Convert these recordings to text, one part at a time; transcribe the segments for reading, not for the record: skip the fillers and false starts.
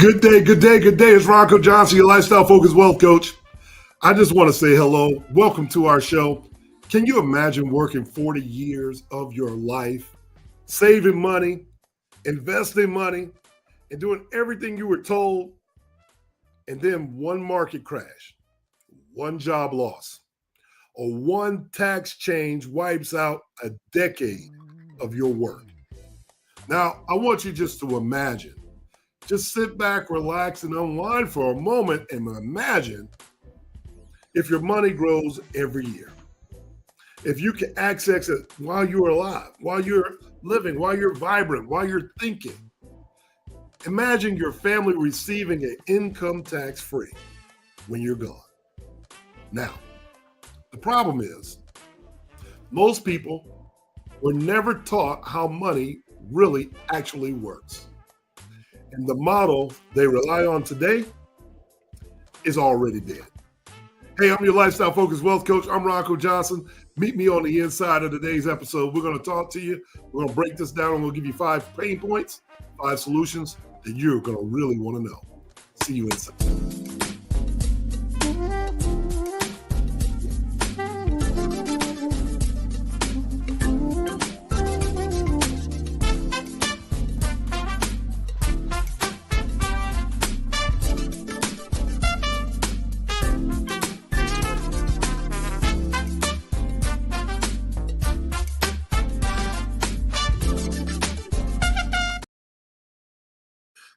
Good day, good day, good day. It's Ronco Johnson, your lifestyle focused wealth coach. I just want to say hello. Welcome to our show. Can you imagine working 40 years of your life, saving money, investing money, and doing everything you were told, and then one market crash, one job loss, or one tax change wipes out a decade of your work? Now, I want you just to imagine. Just sit back, relax, and unwind for a moment and imagine if your money grows every year. If you can access it while you're alive, while you're living, while you're vibrant, while you're thinking. Imagine your family receiving an income tax free when you're gone. Now, the problem is most people were never taught how money really actually works. And the model they rely on today is already dead. Hey, I'm your lifestyle focused wealth coach. I'm Ronco Johnson. Meet me on the inside of today's episode. We're going to talk to you. We're going to break this down and we'll give you 5 pain points, 5 solutions that you're going to really want to know. See you inside.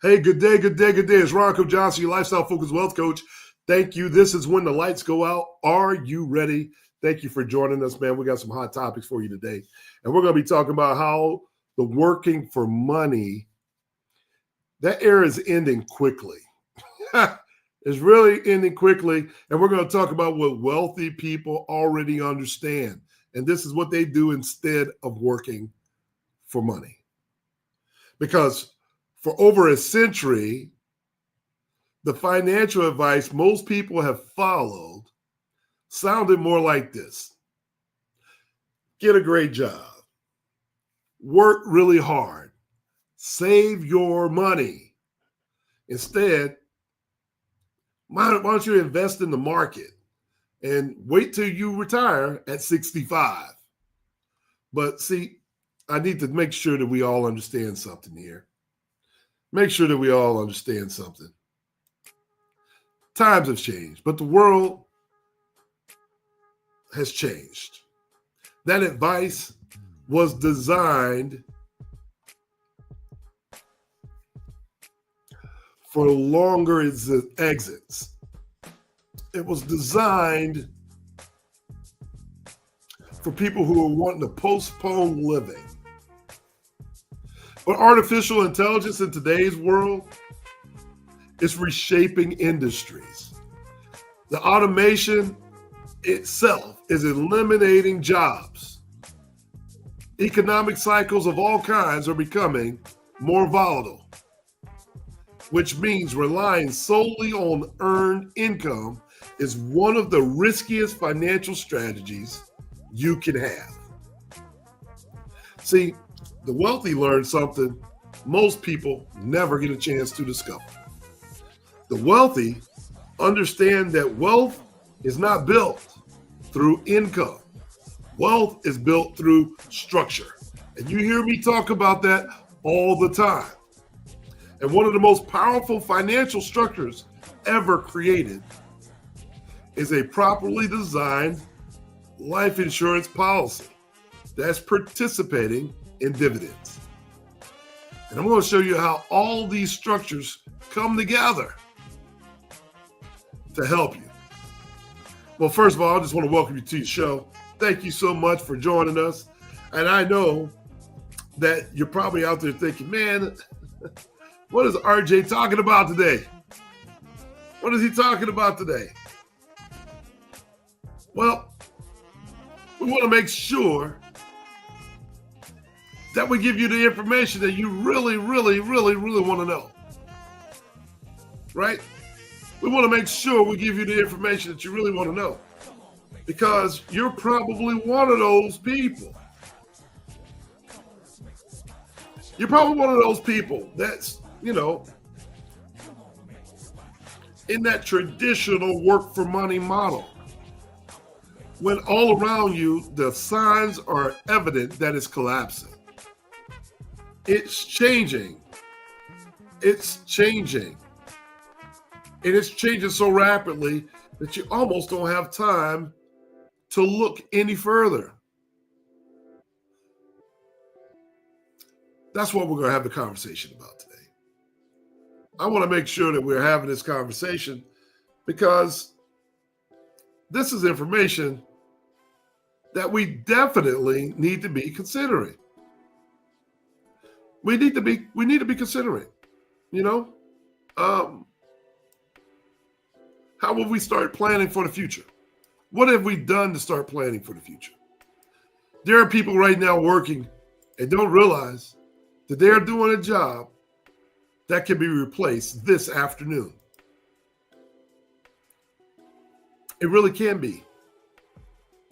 Hey, good day, good day, good day. It's Ronco Johnson, your lifestyle focused wealth coach. Thank you. This is when the lights go out. Are you ready? Thank you for joining us, man. We got some hot topics for you today. And we're going to be talking about how the working for money, that era is ending quickly. It's really ending quickly. And we're going to talk about what wealthy people already understand. And this is what they do instead of working for money. Because for over a century, the financial advice most people have followed sounded more like this. Get a great job. Work really hard. Save your money. Instead, why don't you invest in the market and wait till you retire at 65? But see, I need to make sure that we all understand something here. Make sure that we all understand something. Times have changed, but the world has changed. That advice was designed for longer exits. It was designed for people who are wanting to postpone living. But artificial intelligence in today's world is reshaping industries. The automation itself is eliminating jobs. Economic cycles of all kinds are becoming more volatile, which means relying solely on earned income is one of the riskiest financial strategies you can have. See, the wealthy learn something most people never get a chance to discover. The wealthy understand that wealth is not built through income. Wealth is built through structure. And you hear me talk about that all the time. And one of the most powerful financial structures ever created is a properly designed life insurance policy that's participating in dividends. And I'm going to show you how all these structures come together to help you. Well, first of all, I just want to welcome you to the show. Thank you so much for joining us. And I know that you're probably out there thinking, man, what is RJ talking about today? What is he talking about today? Well, we want to make sure that we give you the information that you really want to know, right? We want to make sure we give you the information that you really want to know because you're probably one of those people. You're probably one of those people that's, in that traditional work for money model. When all around you, the signs are evident that it's collapsing. It's changing. It's changing. And it's changing so rapidly that you almost don't have time to look any further. That's what we're going to have the conversation about today. I want to make sure that we're having this conversation because this is information that we definitely need to be considering. We need to be considering, you know, how will we start planning for the future? What have we done to start planning for the future? There are people right now working and don't realize that they're doing a job that can be replaced this afternoon. It really can be.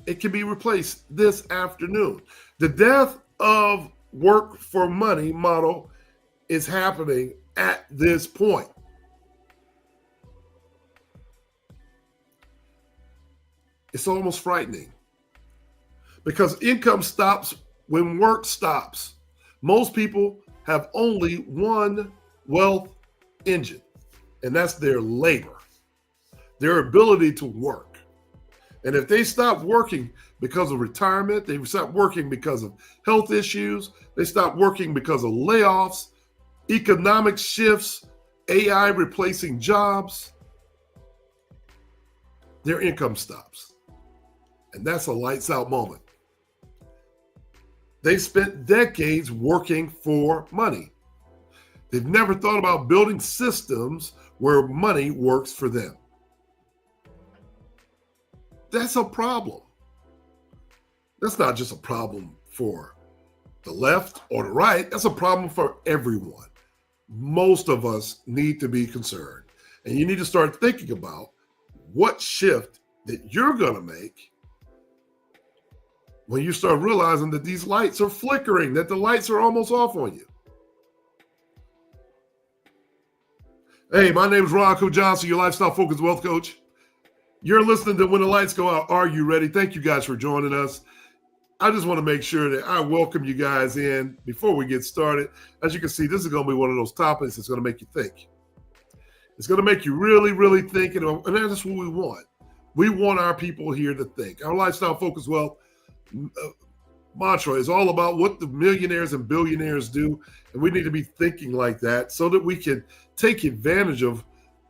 It can be replaced this afternoon. The death of work for money model is happening at this point. It's almost frightening because income stops when work stops. Most people have only one wealth engine, and that's their labor, their ability to work. And if they stop working because of retirement, they stop working because of health issues, they stop working because of layoffs, economic shifts, AI replacing jobs, their income stops. And that's a lights out moment. They spent decades working for money. They've never thought about building systems where money works for them. That's a problem. That's not just a problem for the left or the right. That's a problem for everyone. Most of us need to be concerned. And you need to start thinking about what shift that you're going to make when you start realizing that these lights are flickering, that the lights are almost off on you. Hey, my name is Ronco Johnson, your lifestyle focused wealth coach. You're listening to When the Lights Go Out, Are You Ready? Thank you guys for joining us. I just want to make sure that I welcome you guys in before we get started. As you can see, this is going to be one of those topics that's going to make you think. It's going to make you really, really think, and that's what we want. We want our people here to think. Our lifestyle focused wealth mantra is all about what the millionaires and billionaires do, and we need to be thinking like that so that we can take advantage of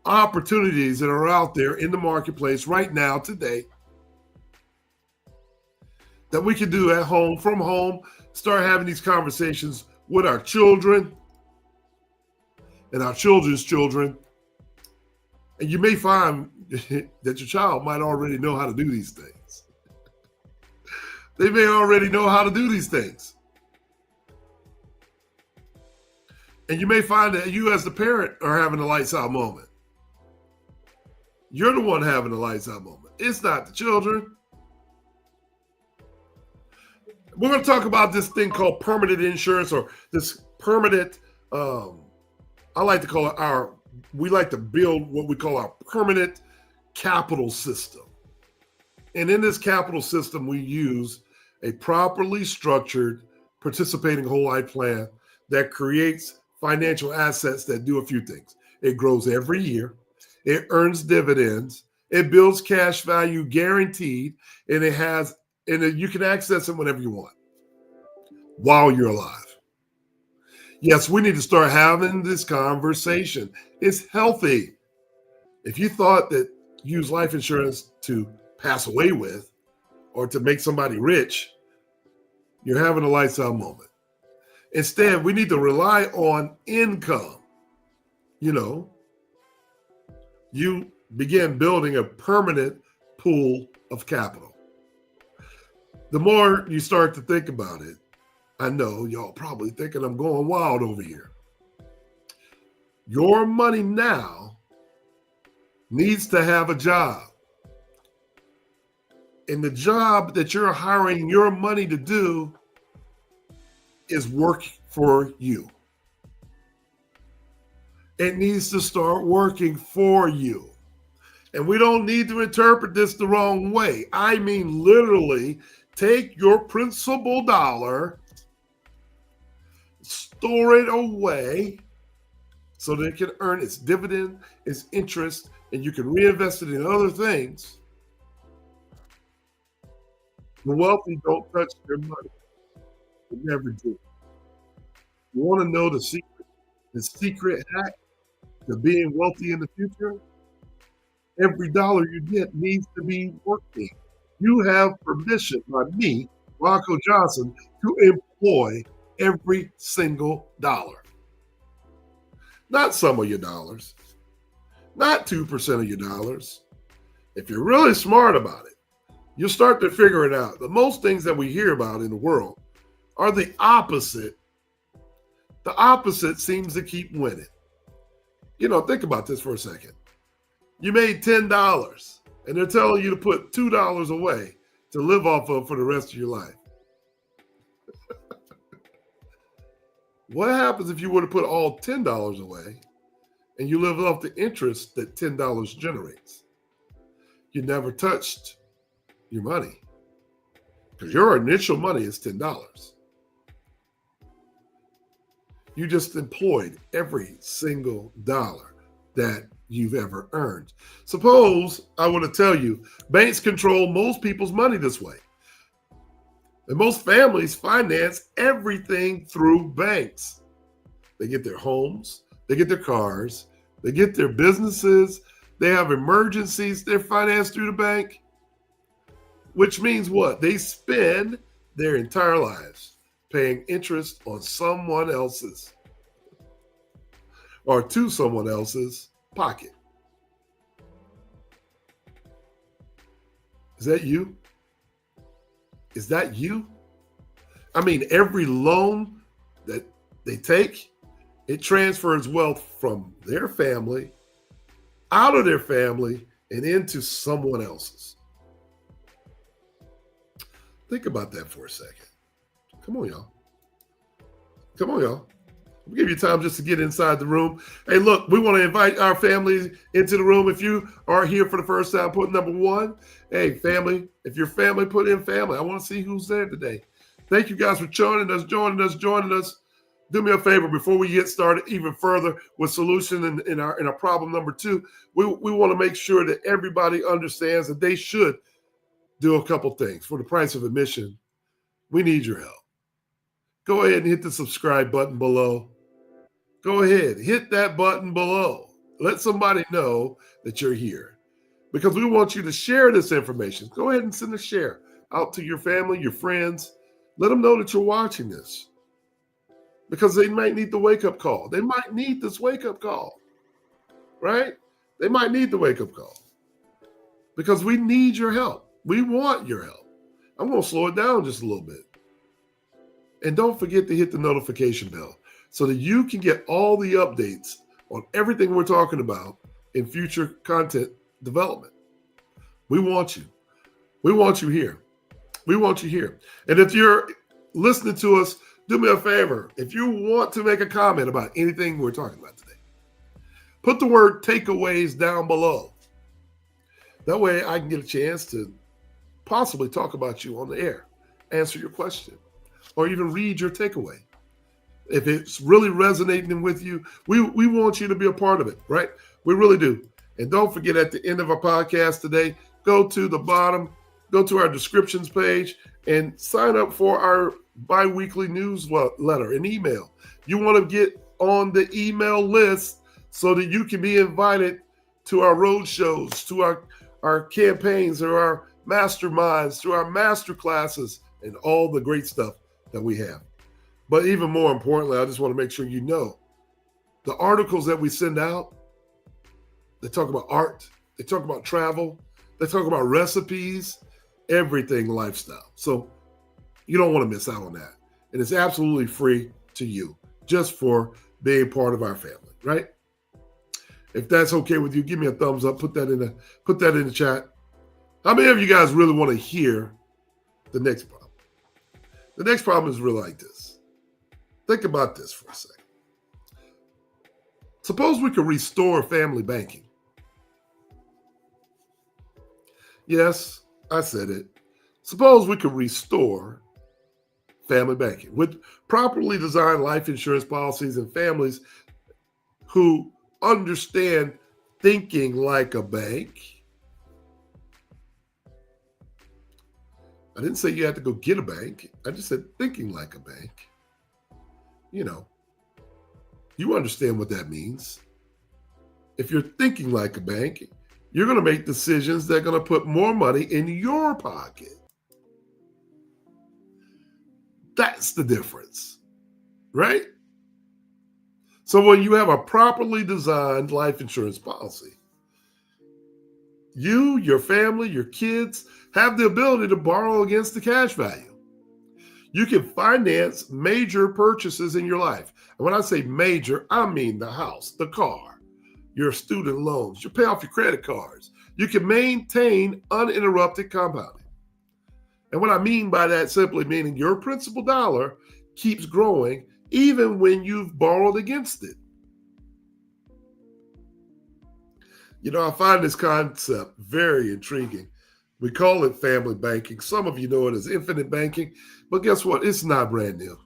opportunities that are out there in the marketplace right now, today, that we can do at home, from home, start having these conversations with our children and our children's children. And you may find that your child might already know how to do these things. They may already know how to do these things. And you may find that you as the parent are having a lights out moment. You're the one having a lights out moment. It's not the children. We're going to talk about this thing called permanent insurance, or this permanent, I like to call it we like to build what we call our permanent capital system. And in this capital system, we use a properly structured participating whole life plan that creates financial assets that do a few things. It grows every year. It earns dividends. It builds cash value guaranteed, and you can access it whenever you want while you're alive. Yes, we need to start having this conversation. It's healthy. If you thought that you use life insurance to pass away with or to make somebody rich, you're having a lights out moment. Instead, we need to rely on income. You begin building a permanent pool of capital. The more you start to think about it, I know y'all probably thinking I'm going wild over here. Your money now needs to have a job. And the job that you're hiring your money to do is work for you. It needs to start working for you. And we don't need to interpret this the wrong way. I mean, literally, take your principal dollar, store it away so that it can earn its dividend, its interest, and you can reinvest it in other things. The wealthy don't touch their money. They never do. You want to know the secret hack to being wealthy in the future? Every dollar you get needs to be working. You have permission by me, Ronco Johnson, to employ every single dollar. Not some of your dollars, not 2% of your dollars. If you're really smart about it, you'll start to figure it out. The most things that we hear about in the world are the opposite. The opposite seems to keep winning. Think about this for a second. You made $10 and they're telling you to put $2 away to live off of for the rest of your life. What happens if you were to put all $10 away and you live off the interest that $10 generates? You never touched your money because your initial money is $10. You just employed every single dollar that you've ever earned. Suppose I want to tell you, banks control most people's money this way. And most families finance everything through banks. They get their homes, they get their cars, they get their businesses, they have emergencies, they're financed through the bank. Which means what? They spend their entire lives paying interest on someone else's or to someone else's pocket. Is that you? Is that you? I mean, every loan that they take, it transfers wealth from their family, out of their family, and into someone else's. Think about that for a second. Come on, y'all. Come on, y'all. We'll give you time just to get inside the room. Hey, look, we want to invite our families into the room. If you are here for the first time, put number 1. Hey, family, if you're family, put in family. I want to see who's there today. Thank you guys for joining us. Do me a favor before we get started even further with solution in our problem number 2. We want to make sure that everybody understands that they should do a couple things. For the price of admission, we need your help. Go ahead and hit the subscribe button below. Go ahead, hit that button below. Let somebody know that you're here because we want you to share this information. Go ahead and send a share out to your family, your friends. Let them know that you're watching this because they might need the wake-up call. They might need this wake-up call, right? They might need the wake-up call because we need your help. We want your help. I'm going to slow it down just a little bit. And don't forget to hit the notification bell so that you can get all the updates on everything we're talking about in future content development. We want you. We want you here. We want you here. And if you're listening to us, do me a favor. If you want to make a comment about anything we're talking about today, put the word takeaways down below. That way I can get a chance to possibly talk about you on the air, answer your question, or even read your takeaway. If it's really resonating with you, we want you to be a part of it, right? We really do. And don't forget, at the end of our podcast today, go to the bottom, go to our descriptions page, and sign up for our bi-weekly newsletter, an email. You want to get on the email list so that you can be invited to our road shows, to our campaigns, or our masterminds, to our master classes, and all the great stuff that we have. But even more importantly, I just want to make sure you know the articles that we send out, they talk about art, they talk about travel, they talk about recipes, everything lifestyle. So you don't want to miss out on that. And it's absolutely free to you just for being part of our family, right? If that's okay with you, give me a thumbs up, put that in the chat. How many of you guys really want to hear the next problem? The next problem is really like this. Think about this for a second. Suppose we could restore family banking. Yes, I said it. Suppose we could restore family banking with properly designed life insurance policies and families who understand thinking like a bank. I didn't say you had to go get a bank. I just said thinking like a bank. You know, you understand what that means. If you're thinking like a bank, you're going to make decisions that are going to put more money in your pocket. That's the difference, right? So when you have a properly designed life insurance policy, you, your family, your kids have the ability to borrow against the cash value. You can finance major purchases in your life. And when I say major, I mean the house, the car, your student loans, you pay off your credit cards. You can maintain uninterrupted compounding. And what I mean by that simply meaning your principal dollar keeps growing even when you've borrowed against it. You know, I find this concept very intriguing. We call it family banking. Some of you know it as infinite banking, but guess what? It's not brand new.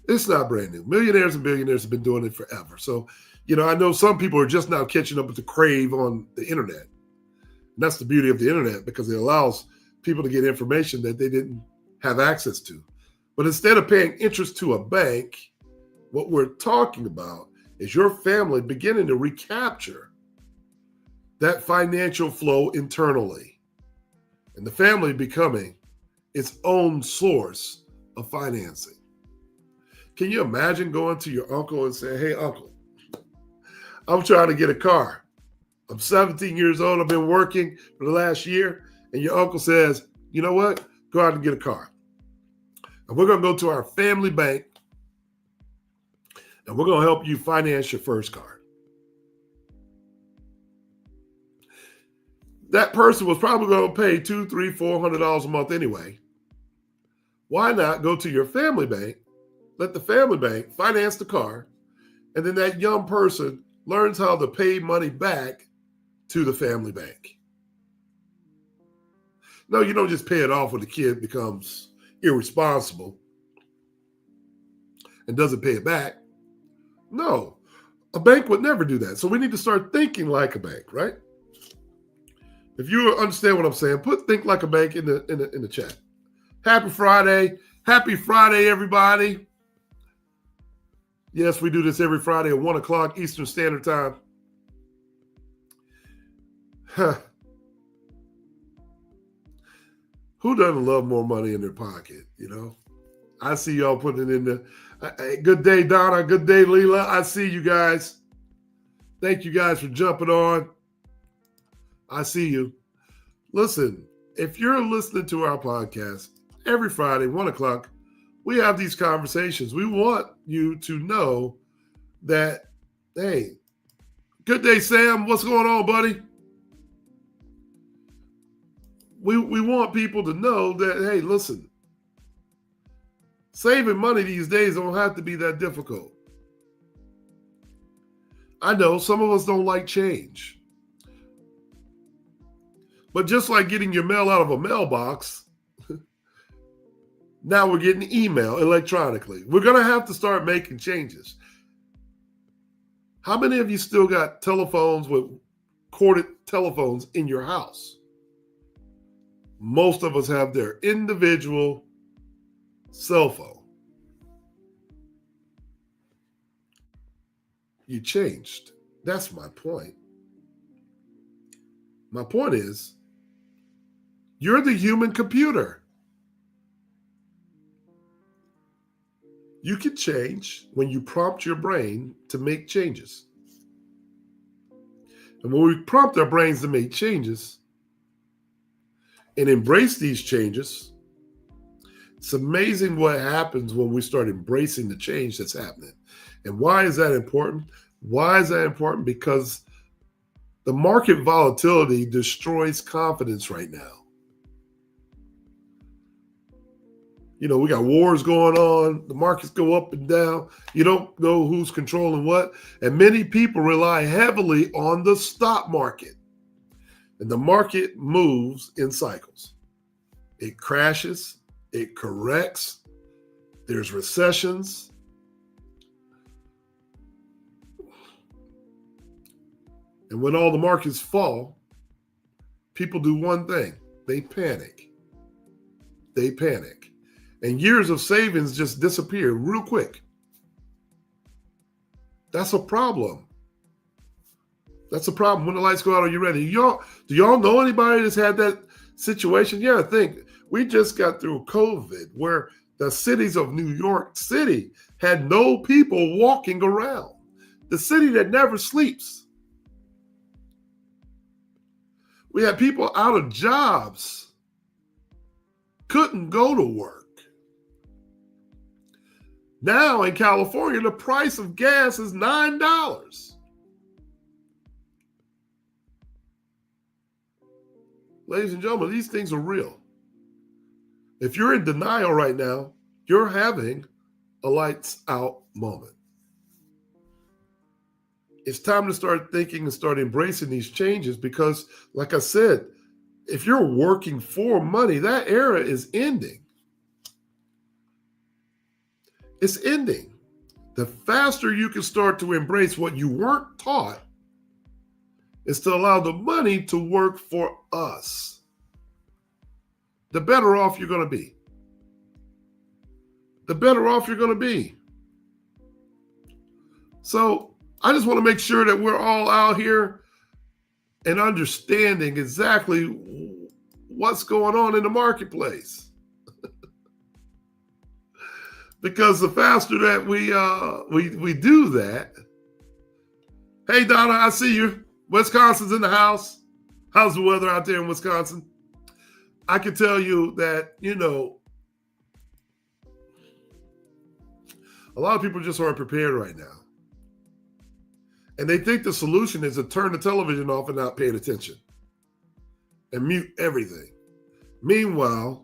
It's not brand new. Millionaires and billionaires have been doing it forever. So, you know, I know some people are just now catching up with the crave on the internet. And that's the beauty of the internet because it allows people to get information that they didn't have access to. But instead of paying interest to a bank, what we're talking about is your family beginning to recapture that financial flow internally and the family becoming its own source of financing. Can you imagine going to your uncle and saying, hey, uncle, I'm trying to get a car. I'm 17 years old. I've been working for the last year. And your uncle says, you know what? Go out and get a car. And we're going to go to our family bank and we're going to help you finance your first car. That person was probably going to pay $200, $300, $400 a month anyway. Why not go to your family bank, let the family bank finance the car, and then that young person learns how to pay money back to the family bank. No, you don't just pay it off when the kid becomes irresponsible and doesn't pay it back. No, a bank would never do that. So we need to start thinking like a bank, right? If you understand what I'm saying, put think like a bank in the chat. Happy Friday. Happy Friday, everybody. Yes, we do this every Friday at 1 o'clock Eastern Standard Time. Who doesn't love more money in their pocket, you know? I see y'all putting it in the good day, Donna. Good day, Leela. I see you guys. Thank you guys for jumping on. I see you. Listen, if you're listening to our podcast every Friday, 1 o'clock, we have these conversations. We want you to know that, hey, good day, Sam. What's going on, buddy? We want people to know that, hey, listen, saving money these days don't have to be that difficult. I know some of us don't like change. But just like getting your mail out of a mailbox, now we're getting email electronically. We're going to have to start making changes. How many of you still got telephones with corded telephones in your house? Most of us have their individual cell phone. You changed. That's my point. My point is, you're the human computer. You can change when you prompt your brain to make changes. And when we prompt our brains to make changes and embrace these changes, it's amazing what happens when we start embracing the change that's happening. And why is that important? Why is that important? Because the market volatility destroys confidence right now. You know, we got wars going on. The markets go up and down. You don't know who's controlling what. And many people rely heavily on the stock market. And the market moves in cycles. It crashes, it corrects, there's recessions. And when all the markets fall, people do one thing. They panic. They panic. And years of savings just disappear real quick. That's a problem. That's a problem. When the lights go out, are you ready? Do y'all know anybody that's had that situation? Yeah, I think we just got through COVID where the cities of New York City had no people walking around. The city that never sleeps. We had people out of jobs, couldn't go to work. Now in California, the price of gas is $9. Ladies and gentlemen, these things are real. If you're in denial right now, you're having a lights out moment. It's time to start thinking and start embracing these changes because, like I said, if you're working for money, that era is ending. It's ending. The faster you can start to embrace what you weren't taught is to allow the money to work for us, the better off you're going to be. The better off you're going to be. So I just want to make sure that we're all out here and understanding exactly what's going on in the marketplace. Because the faster that we do that, hey Donna, I see you. Wisconsin's in the house. How's the weather out there in Wisconsin? I can tell you that, a lot of people just aren't prepared right now. And they think the solution is to turn the television off and not pay attention and mute everything. Meanwhile,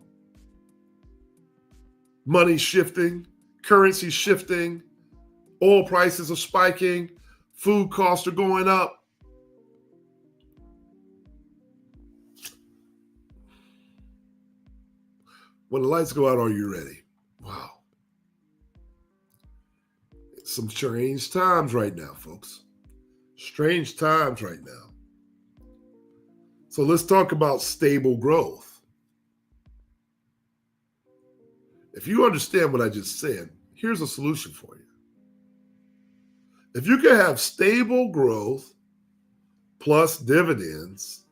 money's shifting, currency's shifting, oil prices are spiking, food costs are going up. When the lights go out, are you ready? Wow. It's some strange times right now, folks. Strange times right now. So let's talk about stable growth. If you understand what I just said, here's a solution for you. If you can have stable growth plus dividends,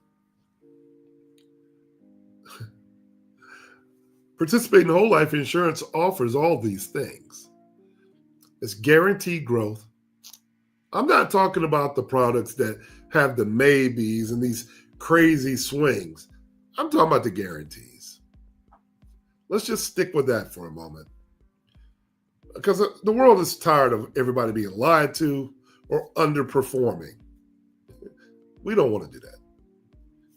participating in whole life insurance offers all these things. It's guaranteed growth. I'm not talking about the products that have the maybes and these crazy swings. I'm talking about the guarantees. Let's just stick with that for a moment. Because the world is tired of everybody being lied to or underperforming. We don't want to do that.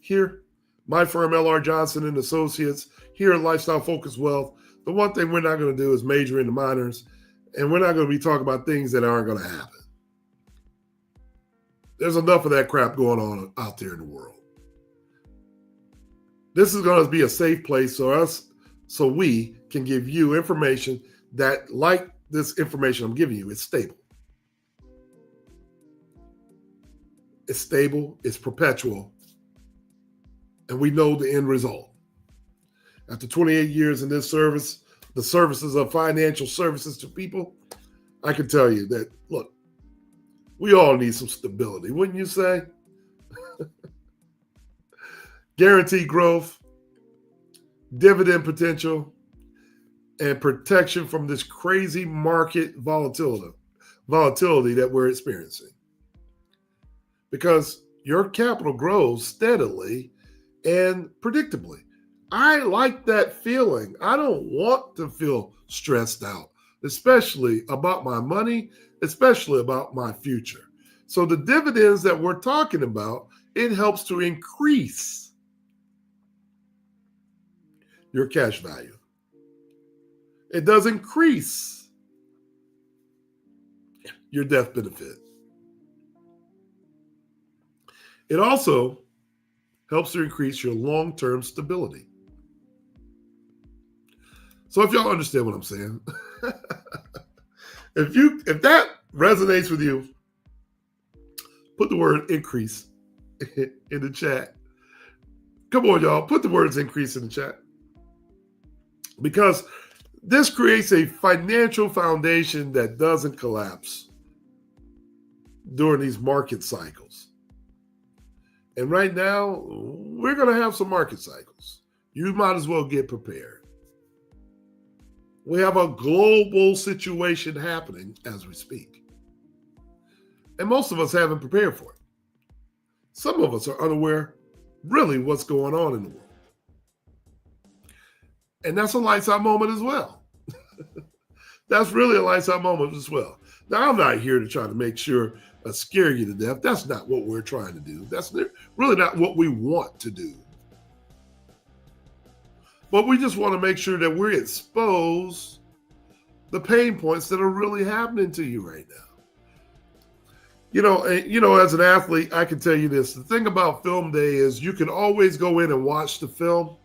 Here, my firm, Ronco Johnson and Associates, here at Lifestyle Focused Wealth, the one thing we're not going to do is major in the minors, and we're not going to be talking about things that aren't going to happen. There's enough of that crap going on out there in the world. This is going to be a safe place so we can give you information that, like this information I'm giving you, it's stable. It's stable, it's perpetual, and we know the end result. After 28 years in this service, the services of financial services to people, I can tell you that, look, we all need some stability, wouldn't you say? Guaranteed growth, dividend potential, and protection from this crazy market volatility that we're experiencing. Because your capital grows steadily and predictably. I like that feeling. I don't want to feel stressed out, especially about my money, especially about my future. So the dividends that we're talking about, it helps to increase your cash value. It does increase your death benefit. It also helps to increase your long-term stability. So if y'all understand what I'm saying, if that resonates with you, put the word increase in the chat. Come on, y'all, put the words increase in the chat. Because this creates a financial foundation that doesn't collapse during these market cycles. And right now, we're going to have some market cycles. You might as well get prepared. We have a global situation happening as we speak. And most of us haven't prepared for it. Some of us are unaware really what's going on in the world. And that's a lights out moment as well. That's really a lights out moment as well. Now, I'm not here to try to make sure scare you to death. That's not what we're trying to do. That's really not what we want to do. But we just want to make sure that we expose the pain points that are really happening to you right now. As an athlete, I can tell you this. The thing about film day is you can always go in and watch the film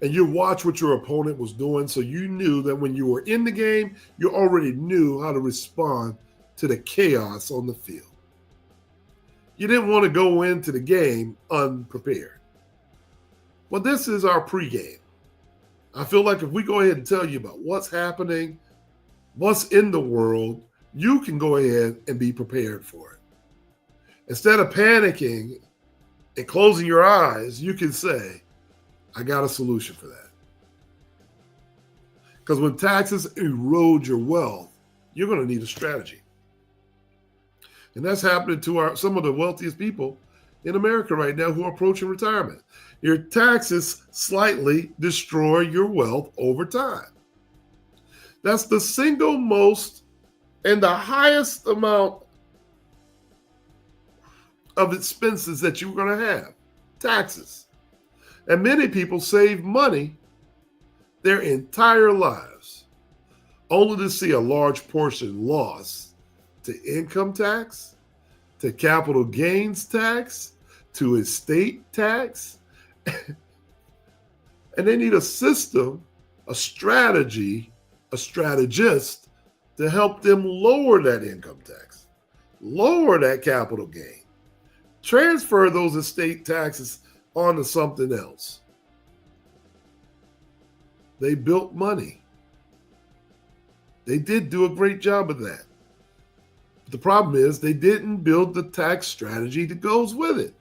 and you watch what your opponent was doing. So you knew that when you were in the game, you already knew how to respond to the chaos on the field. You didn't want to go into the game unprepared. Well, this is our pregame. I feel like if we go ahead and tell you about what's happening, what's in the world, you can go ahead and be prepared for it. Instead of panicking and closing your eyes, you can say, I got a solution for that. Because when taxes erode your wealth, you're going to need a strategy. And that's happening to some of the wealthiest people in America right now who are approaching retirement. Your taxes slightly destroy your wealth over time. That's the single most and the highest amount of expenses that you're going to have, taxes. And many people save money their entire lives, only to see a large portion lost to income tax, to capital gains tax, to estate tax. And they need a system, a strategy, a strategist to help them lower that income tax, lower that capital gain, transfer those estate taxes onto something else. They built money. They did do a great job of that. But the problem is they didn't build the tax strategy that goes with it.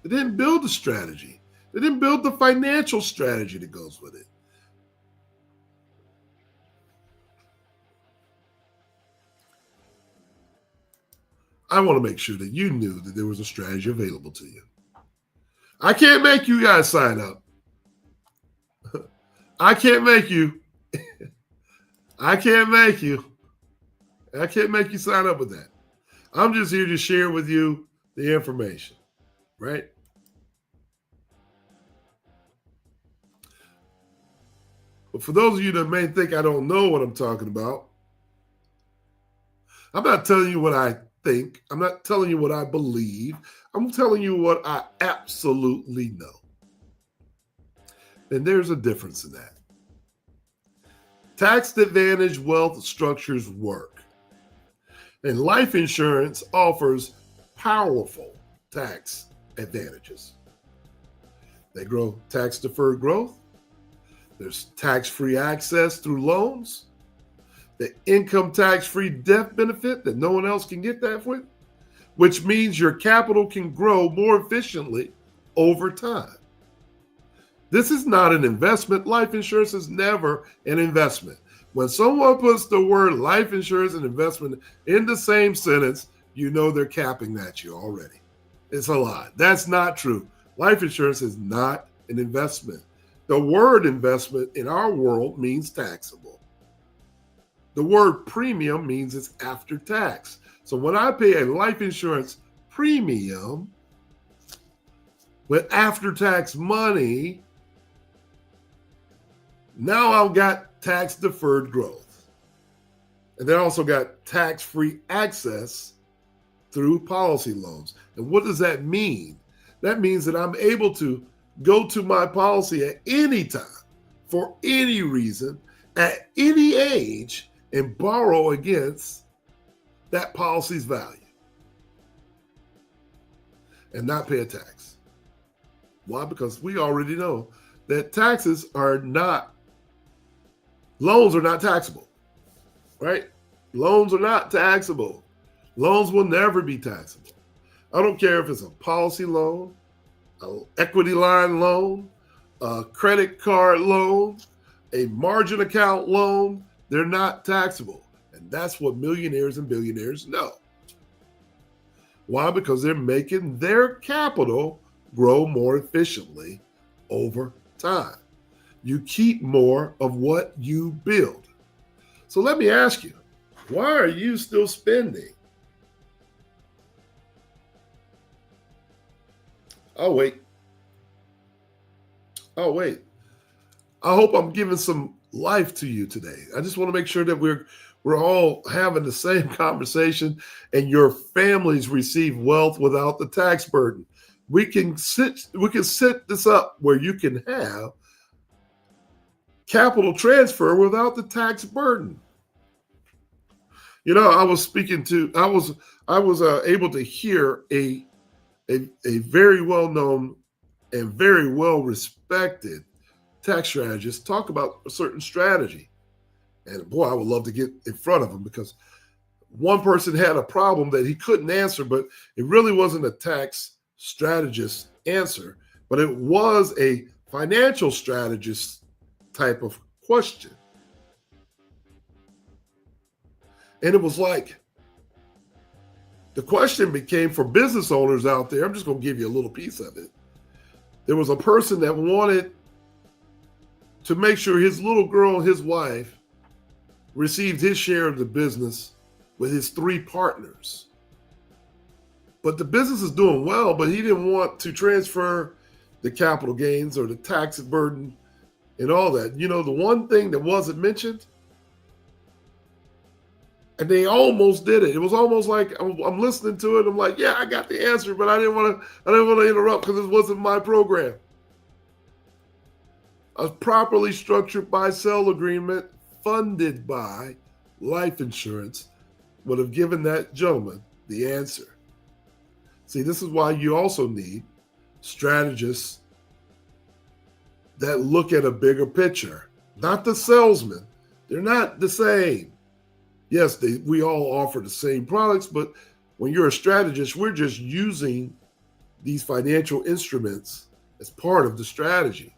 They didn't build the strategy. They didn't build the financial strategy that goes with it. I want to make sure that you knew that there was a strategy available to you. I can't make you guys sign up. I can't make you. I can't make you sign up with that. I'm just here to share with you the information, right? But for those of you that may think I don't know what I'm talking about, I'm not telling you what I think. I'm not telling you what I believe. I'm telling you what I absolutely know. And there's a difference in that. Tax advantage wealth structures work. And life insurance offers powerful tax advantages. They grow tax-deferred growth. There's tax-free access through loans. The income tax-free death benefit that no one else can get that with, which means your capital can grow more efficiently over time. This is not an investment. Life insurance is never an investment. When someone puts the word life insurance and investment in the same sentence, you know they're capping at you already. It's a lie. That's not true. Life insurance is not an investment. The word investment in our world means taxable. The word premium means it's after tax. So when I pay a life insurance premium with after-tax money, now I've got tax-deferred growth. And then I also got tax-free access through policy loans. And what does that mean? That means that I'm able to go to my policy at any time, for any reason, at any age, and borrow against that policy's value and not pay a tax. Why? Because we already know that loans are not taxable, right? Loans are not taxable. Loans will never be taxable. I don't care if it's a policy loan, an equity line loan, a credit card loan, a margin account loan, they're not taxable. And that's what millionaires and billionaires know. Why? Because they're making their capital grow more efficiently over time. You keep more of what you build. So let me ask you, why are you still spending? I'll wait. I hope I'm giving some life to you today. I just want to make sure that we're all having the same conversation and your families receive wealth without the tax burden. We can set this up where you can have capital transfer without the tax burden. You know, I was able to hear a very well-known and very well-respected tax strategist talk about a certain strategy. And boy, I would love to get in front of him, because one person had a problem that he couldn't answer, but it really wasn't a tax strategist answer, but it was a financial strategist type of question. And it was like, the question became, for business owners out there, I'm just going to give you a little piece of it. There was a person that wanted to make sure his little girl and his wife received his share of the business with his 3 partners. But the business is doing well, but he didn't want to transfer the capital gains or the tax burden and all that. You know, the one thing that wasn't mentioned, and they almost did it. It was almost like I'm listening to it. I'm like, yeah, I got the answer, but I didn't want to interrupt because it wasn't my program. A properly structured buy-sell agreement funded by life insurance would have given that gentleman the answer. See, this is why you also need strategists that look at a bigger picture, not the salesman. They're not the same. Yes, we all offer the same products, but when you're a strategist, we're just using these financial instruments as part of the strategy.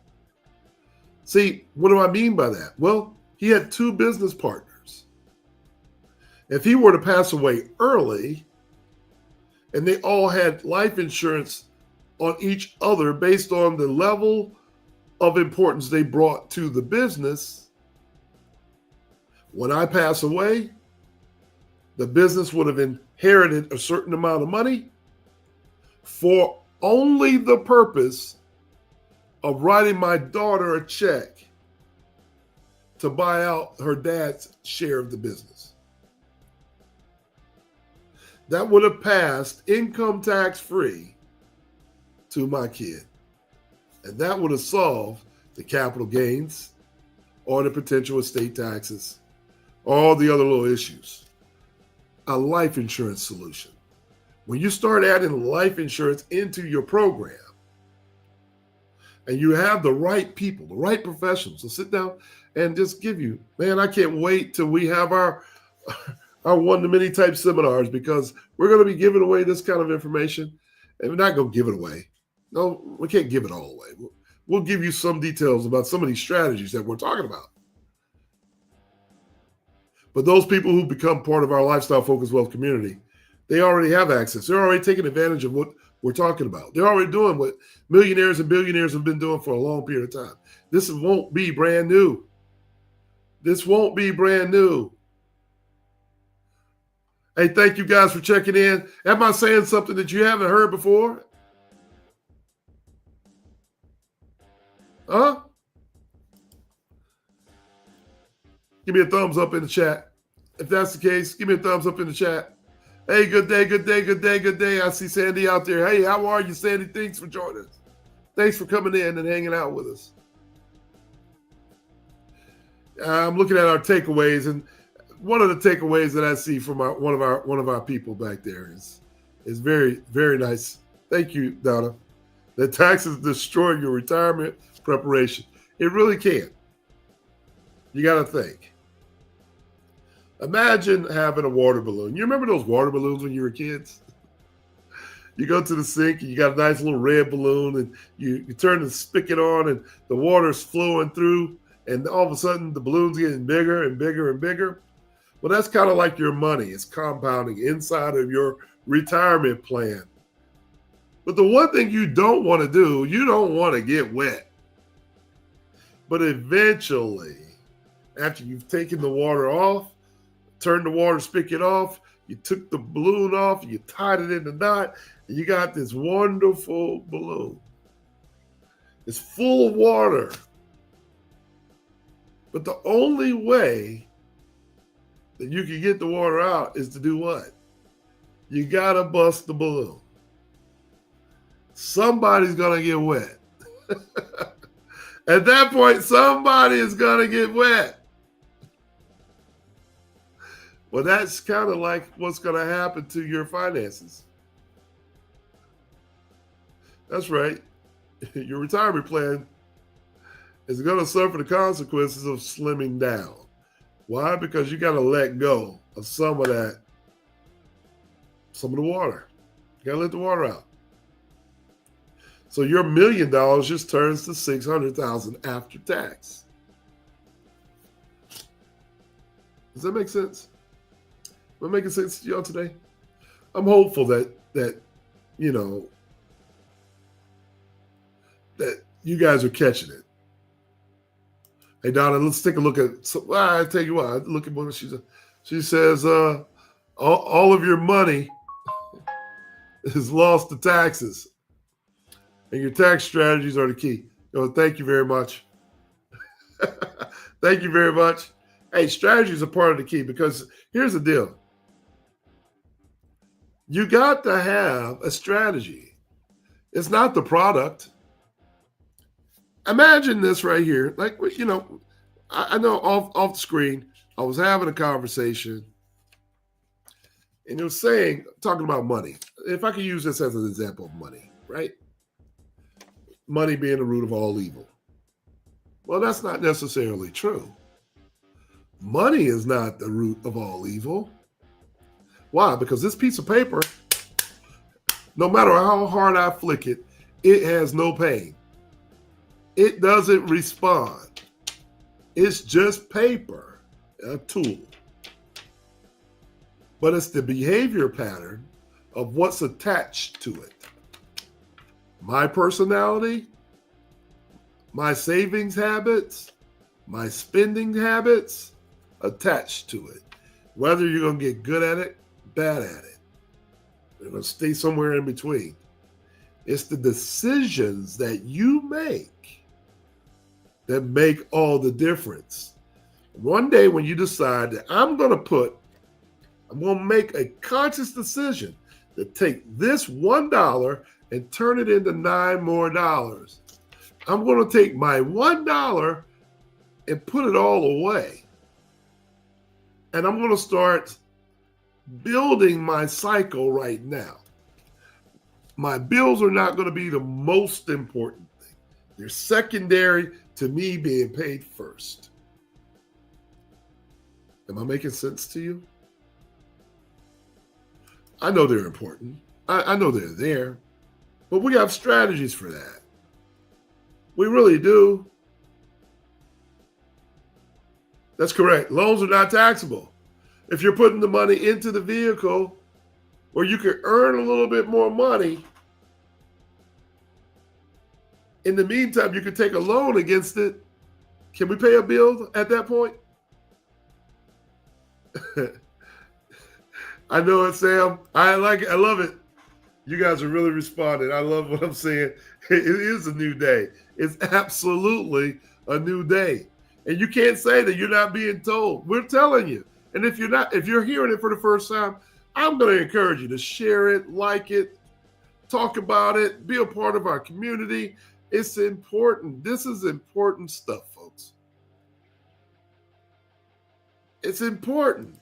See, what do I mean by that? Well, he had 2 business partners. If he were to pass away early, and they all had life insurance on each other based on the level of importance they brought to the business, when I pass away, the business would have inherited a certain amount of money for only the purpose of writing my daughter a check to buy out her dad's share of the business. That would have passed income tax free to my kid. And that would have solved the capital gains or the potential estate taxes, all the other little issues. A life insurance solution. When you start adding life insurance into your program, and you have the right people, the right professionals to sit down and just give you, man, I can't wait till we have our one-to-many type seminars, because we're going to be giving away this kind of information, and we're not going to give it away. No, we can't give it all away. We'll give you some details about some of these strategies that we're talking about. But those people who become part of our Lifestyle Focused Wealth community, they already have access. They're already taking advantage of what we're talking about. They're already doing what millionaires and billionaires have been doing for a long period of time. This won't be brand new. This won't be brand new. Hey, thank you guys for checking in. Am I saying something that you haven't heard before? Huh? Give me a thumbs up in the chat. If that's the case, give me a thumbs up in the chat. Hey, good day, good day, good day, good day. I see Sandy out there. Hey, how are you, Sandy? Thanks for joining us. Thanks for coming in and hanging out with us. I'm looking at our takeaways, and one of the takeaways that I see from one of our people back there is very, very nice. Thank you, Donna. The taxes destroy your retirement preparation. It really can. You got to think. Imagine having a water balloon. You remember those water balloons when you were kids? You go to the sink and you got a nice little red balloon, and you turn the spigot on and the water's flowing through, and all of a sudden the balloon's getting bigger and bigger and bigger. Well, that's kind of like your money. It's compounding inside of your retirement plan. But the one thing you don't want to do, you don't want to get wet. But eventually, after you've taken the water off, turned the water spigot off, you took the balloon off, you tied it in a knot, and you got this wonderful balloon. It's full of water. But the only way that you can get the water out is to do what? You got to bust the balloon. Somebody's going to get wet. At that point, somebody is going to get wet. Well, that's kind of like what's going to happen to your finances. That's right. Your retirement plan is going to suffer the consequences of slimming down. Why? Because you got to let go of some of the water. You got to let the water out. So your $1 million just turns to $600,000 after tax. Does that make sense? Am I making sense to y'all today? I'm hopeful that you guys are catching it. Hey Donna, let's take a look at. I tell you what, look at what she says. She says, all of your money is lost to taxes. And your tax strategies are the key. Thank you very much. Thank you very much. Hey, strategies are part of the key, because here's the deal. You got to have a strategy. It's not the product. Imagine this right here. Like, I know off the screen, I was having a conversation, and it was talking about money. If I could use this as an example of money, right? Money being the root of all evil. Well, that's not necessarily true. Money is not the root of all evil. Why? Because this piece of paper, no matter how hard I flick it, it has no pain. It doesn't respond. It's just paper, a tool. But it's the behavior pattern of what's attached to it. My personality, my savings habits, my spending habits attached to it. Whether you're going to get good at it, bad at it, you're going to stay somewhere in between. It's the decisions that you make that make all the difference. One day when you decide that I'm going to make a conscious decision to take this $1 and turn it into $9 more. I'm going to take my $1 and put it all away. And I'm going to start building my cycle right now. My bills are not going to be the most important thing. They're secondary to me being paid first. Am I making sense to you? I know they're important. I know they're there. But we have strategies for that. We really do. That's correct. Loans are not taxable. If you're putting the money into the vehicle where you can earn a little bit more money, in the meantime, you could take a loan against it. Can we pay a bill at that point? I know it, Sam. I like it. I love it. You guys are really responding. I love what I'm saying. It is a new day. It's absolutely a new day. And you can't say that you're not being told. We're telling you. And if you're hearing it for the first time, I'm going to encourage you to share it, like it, talk about it, be a part of our community. It's important. This is important stuff, folks. It's important.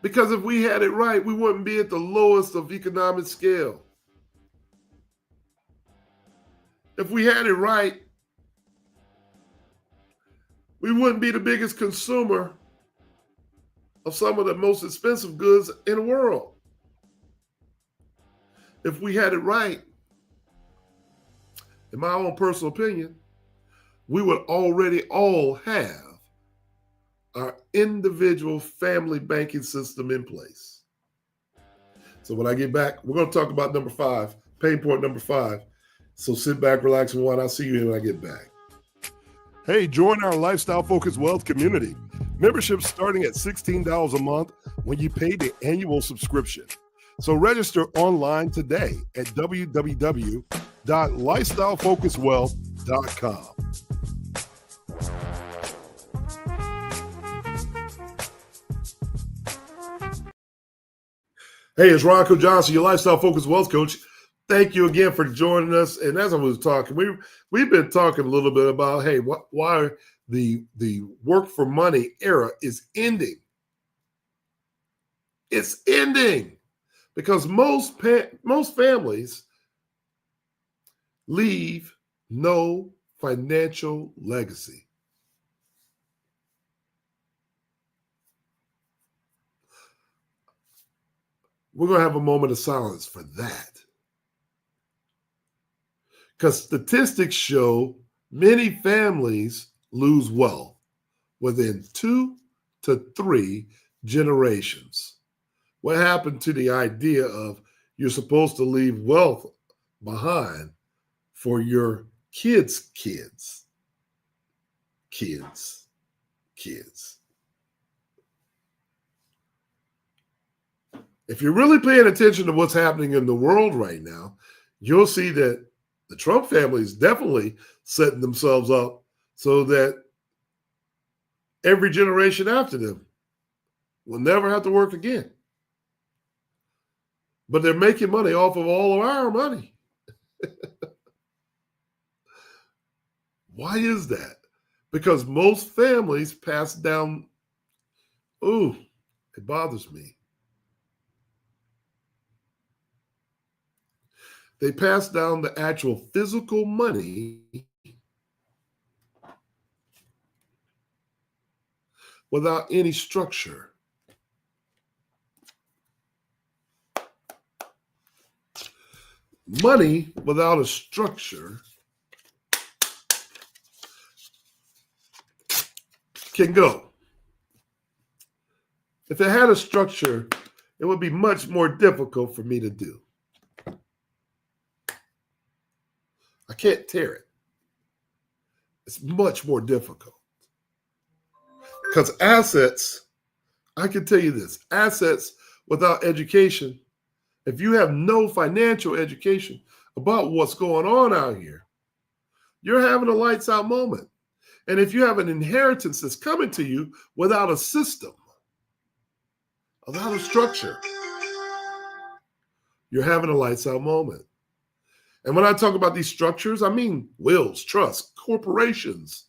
Because if we had it right, we wouldn't be at the lowest of economic scale. If we had it right, we wouldn't be the biggest consumer of some of the most expensive goods in the world. If we had it right, in my own personal opinion, we would already all have our individual family banking system in place. So when I get back, we're going to talk about number 5, pain point number 5. So sit back, relax, and watch. I'll see you when I get back. Hey, join our Lifestyle Focused Wealth community. Membership starting at $16 a month when you pay the annual subscription. So register online today at www.lifestylefocusedwealth.com. Hey, it's Ronco Johnson, your Lifestyle Focused Wealth Coach. Thank you again for joining us. And as I was talking, we've been talking a little bit about, hey, why the work for money era is ending. It's ending because most families leave no financial legacy. We're going to have a moment of silence for that. Because statistics show many families lose wealth within 2 to 3 generations. What happened to the idea of you're supposed to leave wealth behind for your kids' kids? If you're really paying attention to what's happening in the world right now, you'll see that the Trump family is definitely setting themselves up so that every generation after them will never have to work again. But they're making money off of all of our money. Why is that? Because most families pass down, it bothers me. They pass down the actual physical money without any structure. Money without a structure can go. If it had a structure, it would be much more difficult for me to do. I can't tear it. It's much more difficult. Because assets, I can tell you this, assets without education, if you have no financial education about what's going on out here, you're having a lights out moment. And if you have an inheritance that's coming to you without a system, without a structure, you're having a lights out moment. And when I talk about these structures, I mean wills, trusts, corporations,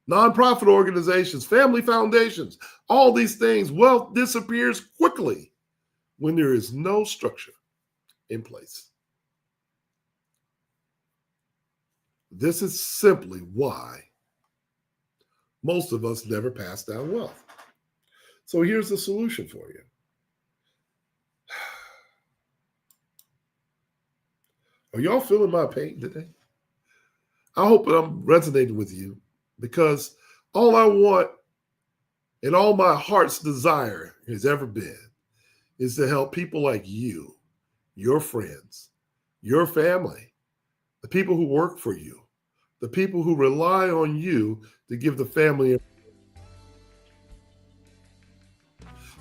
nonprofit organizations, family foundations, all these things. Wealth disappears quickly when there is no structure in place. This is simply why most of us never pass down wealth. So here's the solution for you. Are y'all feeling my pain today? I hope I'm resonating with you, because all I want and all my heart's desire has ever been is to help people like you, your friends, your family, the people who work for you, the people who rely on you to give the family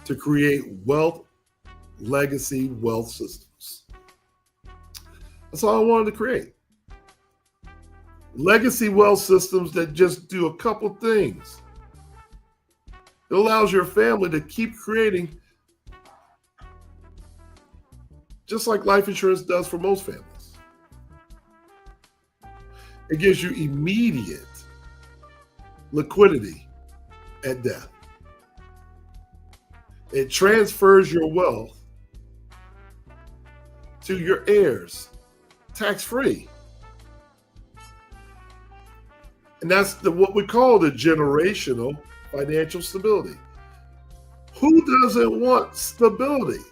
to create legacy wealth systems. That's all I wanted to create. Legacy wealth systems that just do a couple things. It allows your family to keep creating, just like life insurance does for most families. It gives you immediate liquidity at death. It transfers your wealth to your heirs tax-free. And that's what we call the generational financial stability. Who doesn't want stability?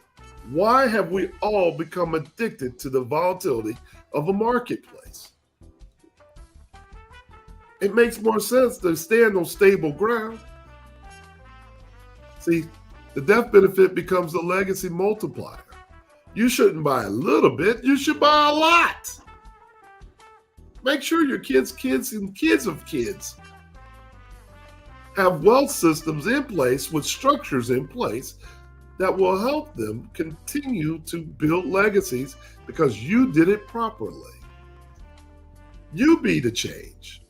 Why have we all become addicted to the volatility of a marketplace? It makes more sense to stand on stable ground. See, the death benefit becomes the legacy multiplier. You shouldn't buy a little bit, you should buy a lot. Make sure your kids' kids and kids of kids have wealth systems in place with structures in place that will help them continue to build legacies because you did it properly. You be the change.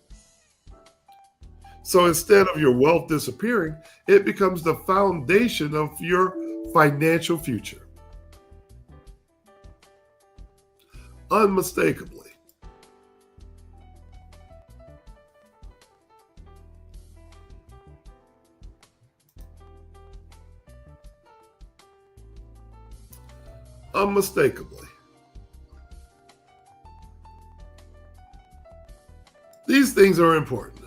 So instead of your wealth disappearing, it becomes the foundation of your financial future. Unmistakably. Unmistakably. These things are important.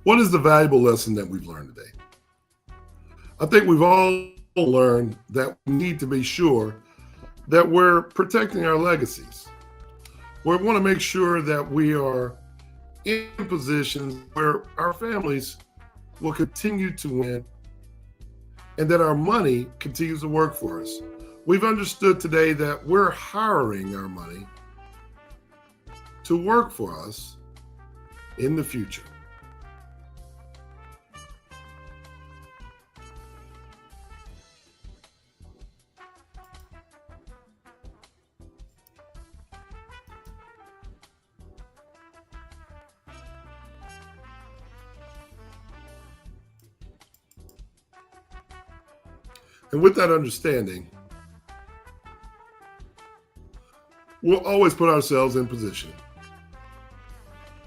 What is the valuable lesson that we've learned today? I think we've all learned that we need to be sure that we're protecting our legacies. We want to make sure that we are in positions where our families will continue to win and that our money continues to work for us. We've understood today that we're hiring our money to work for us in the future. And with that understanding, we'll always put ourselves in position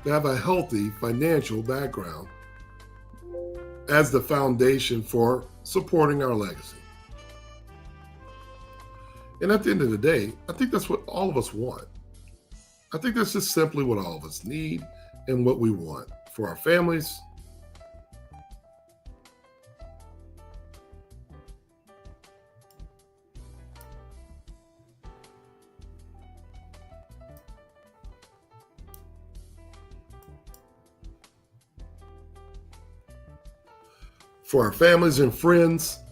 to have a healthy financial background as the foundation for supporting our legacy. And at the end of the day, I think that's what all of us want. I think that's just simply what all of us need and what we want for our families. For our families and friends,